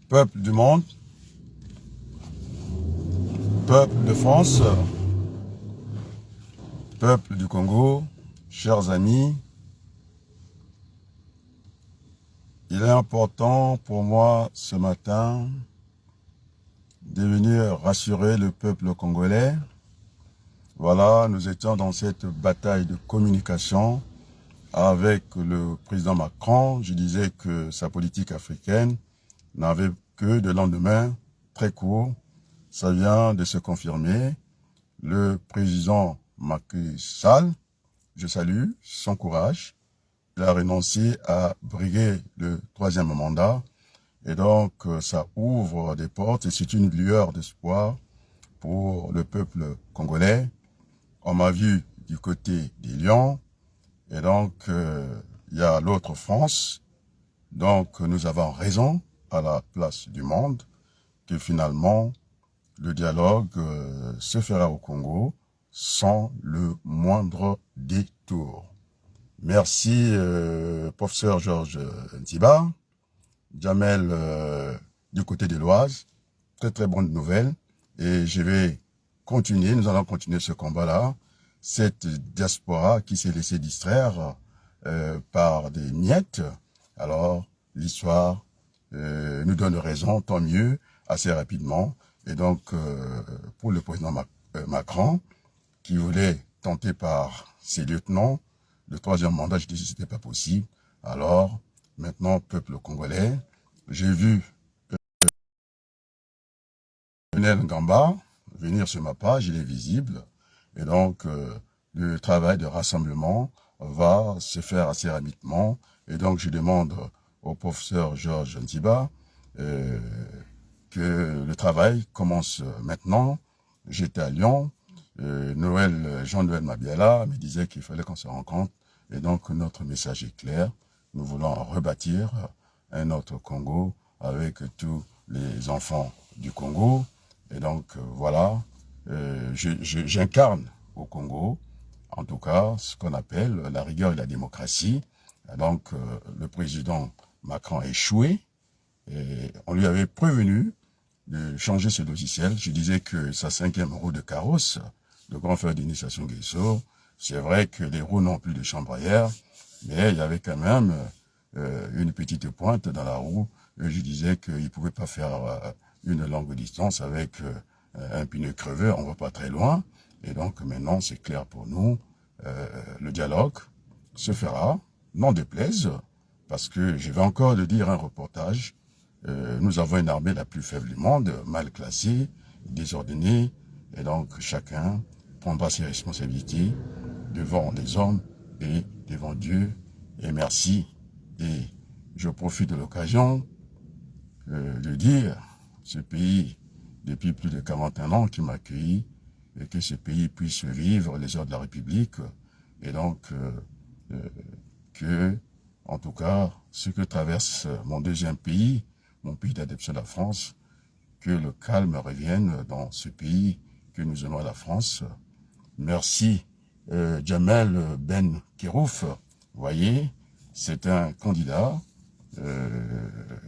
Peuple du monde, peuple de France, peuple du Congo, chers amis, il est important pour moi ce matin de venir rassurer le peuple congolais. Voilà, nous étions dans cette bataille de communication avec le président Macron. Je disais que sa politique africaine n'avait que de lendemain très court. Ça vient de se confirmer. Le président Macky Sall, je salue son courage. Il a renoncé à briguer le troisième mandat. Et donc, ça ouvre des portes et c'est une lueur d'espoir pour le peuple congolais. On m'a vu du côté des Lions. Et donc, il y a l'autre France. Donc, nous avons raison à la place du monde que finalement, le dialogue se fera au Congo sans le moindre détour. Merci, professeur Georges Ntiba, Jamel du côté de l'Oise. Très très bonne nouvelle. Et je vais continuer, nous allons continuer ce combat-là. Cette diaspora qui s'est laissée distraire par des miettes. Alors, l'histoire nous donne raison, tant mieux, assez rapidement. Et donc, pour le président Macron, qui voulait tenter par ses lieutenants le troisième mandat, je dis que ce n'était pas possible. Alors, maintenant, peuple congolais, j'ai vu Lionel Ngamba venir sur ma page, il est visible. Et donc, le travail de rassemblement va se faire assez rapidement. Et donc, je demande au professeur Georges Ntiba que le travail commence maintenant. J'étais à Lyon. Jean-Noël Mabiala me disait qu'il fallait qu'on se rencontre. Et donc, notre message est clair. Nous voulons rebâtir un autre Congo avec tous les enfants du Congo. Et donc, voilà, j'incarne au Congo, en tout cas, ce qu'on appelle la rigueur et la démocratie. Et donc, le président Macron a échoué. Et on lui avait prévenu de changer ce logiciel. Je disais que sa cinquième roue de carrosse, le grand frère d'initiation Guesso, c'est vrai que les roues n'ont plus de chambre ailleurs, mais il y avait quand même une petite pointe dans la roue. Et je disais qu'il ne pouvait pas faire une longue distance avec un pneu crevé, on ne va pas très loin. Et donc maintenant, c'est clair pour nous, le dialogue se fera, n'en déplaise, parce que je vais encore le dire un reportage, nous avons une armée la plus faible du monde, mal classée, désordonnée, et donc chacun prendra ses responsabilités devant les hommes et devant Dieu. Et merci. Et je profite de l'occasion de dire, ce pays, depuis plus de 41 ans, qui m'a accueilli, et que ce pays puisse vivre les heures de la République, et donc que, en tout cas, ce que traverse mon deuxième pays, mon pays d'adoption, la France, que le calme revienne dans ce pays que nous aimons, la France. Merci, Jamel Ben Kirouf. Vous voyez, c'est un candidat.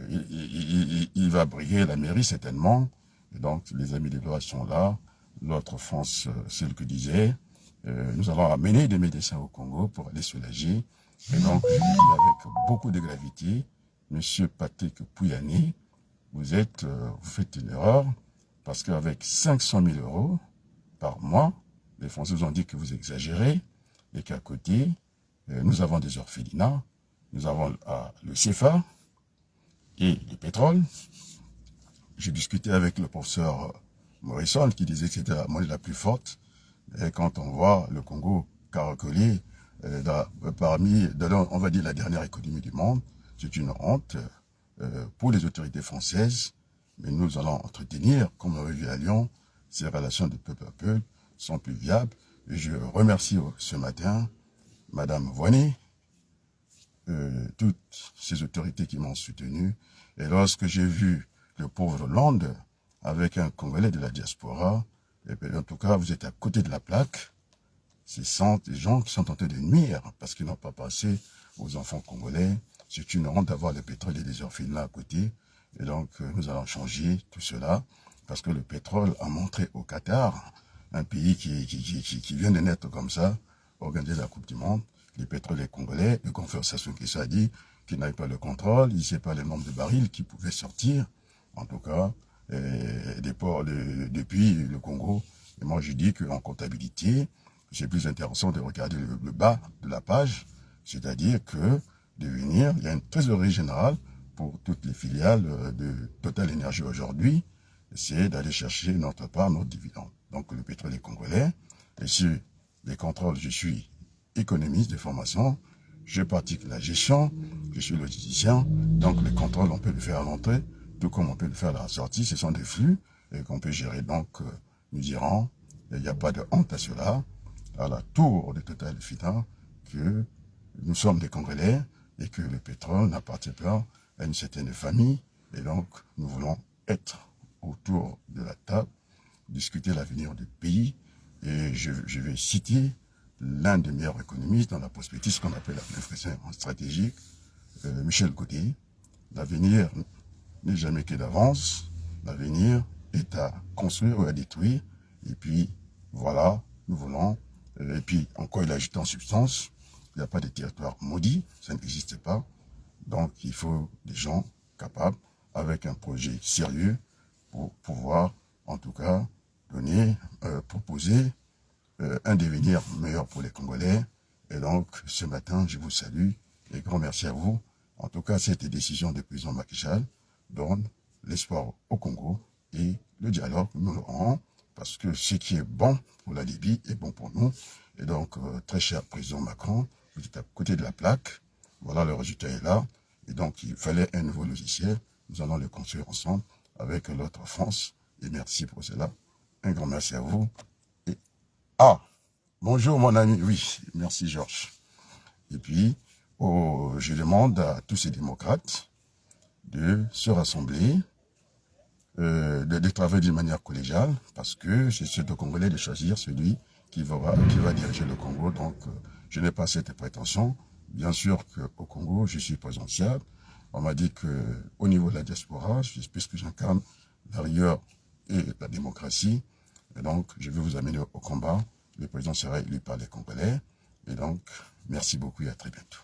Il va briguer la mairie certainement. Et donc, les amis des lois sont là. L'autre France, c'est le que disait. Nous allons amener des médecins au Congo pour aller soulager. Et donc, je le dis avec beaucoup de gravité, Monsieur Patrick Pouyanné, vous faites une erreur, parce qu'avec 500 000 € par mois, les Français vous ont dit que vous exagérez, et qu'à côté, nous avons des orphelinats, nous avons le CFA et le pétrole. J'ai discuté avec le professeur Morrison qui disait que c'était la monnaie la plus forte. Et quand on voit le Congo caracolé parmi, on va dire, la dernière économie du monde, c'est une honte pour les autorités françaises. Mais nous allons entretenir, comme on l'a vu à Lyon, ces relations de peuple à peuple sont plus viables. Et je remercie ce matin Madame Voynet, toutes ces autorités qui m'ont soutenu. Et lorsque j'ai vu le pauvre Hollande avec un Congolais de la diaspora, et bien, en tout cas, vous êtes à côté de la plaque. Ce sont des gens qui sont tentés de nuire parce qu'ils n'ont pas passé aux enfants congolais. C'est une honte d'avoir le pétrole et des orphelins à côté. Et donc, nous allons changer tout cela parce que le pétrole a montré au Qatar, un pays qui vient de naître comme ça, organiser la Coupe du Monde. Les pétroliers congolais, le confrère Sassou Nguesso a dit qu'il n'avait pas le contrôle, il ne sait pas le nombre de barils qui pouvaient sortir, en tout cas, des ports depuis le Congo. Et moi, je dis qu'en comptabilité, c'est plus intéressant de regarder le bas de la page, c'est-à-dire que il y a une trésorerie générale pour toutes les filiales de Total Énergie aujourd'hui, c'est d'aller chercher notre part, notre dividende. Donc le pétrole est congolais, et sur les contrôles, je suis économiste de formation, je pratique la gestion, je suis logisticien, donc le contrôle, on peut le faire à l'entrée, tout comme on peut le faire à la sortie, ce sont des flux et qu'on peut gérer. Donc, nous dirons, il n'y a pas de honte à cela, à la tour de Total Fina, que nous sommes des Congolais et que le pétrole n'appartient pas à une certaine famille. Et donc, nous voulons être autour de la table, discuter l'avenir du pays. Et je vais citer l'un des meilleurs économistes dans la prospective, ce qu'on appelle la réflexion stratégique, Michel Gauthier. L'avenir n'est jamais que d'avance. L'avenir est à construire ou à détruire. Et puis, voilà, nous voulons. Et puis, encore, il a ajouté en substance, il n'y a pas de territoire maudit, ça n'existe pas. Donc, il faut des gens capables, avec un projet sérieux, pour pouvoir, en tout cas, donner, proposer un devenir meilleur pour les Congolais. Et donc, ce matin, je vous salue et grand merci à vous. En tout cas, cette décision du président Macky Sall donne l'espoir au Congo et le dialogue, nous l'aurons, parce que ce qui est bon pour la Libye est bon pour nous. Et donc, très cher président Macron, vous êtes à côté de la plaque. Voilà, le résultat est là. Et donc, il fallait un nouveau logiciel. Nous allons le construire ensemble avec l'autre France. Et merci pour cela. Un grand merci à vous. Et bonjour mon ami. Oui, merci Georges. Et puis, je demande à tous ces démocrates de se rassembler, de travailler d'une manière collégiale, parce que c'est au Congolais de choisir celui qui va diriger le Congo. Donc, je n'ai pas cette prétention. Bien sûr qu'au Congo, je suis présidentiable. On m'a dit qu'au niveau de la diaspora, puisque j'incarne la rigueur et la démocratie, et donc je vais vous amener au combat. Le président sera élu par les Congolais. Et donc, merci beaucoup et à très bientôt.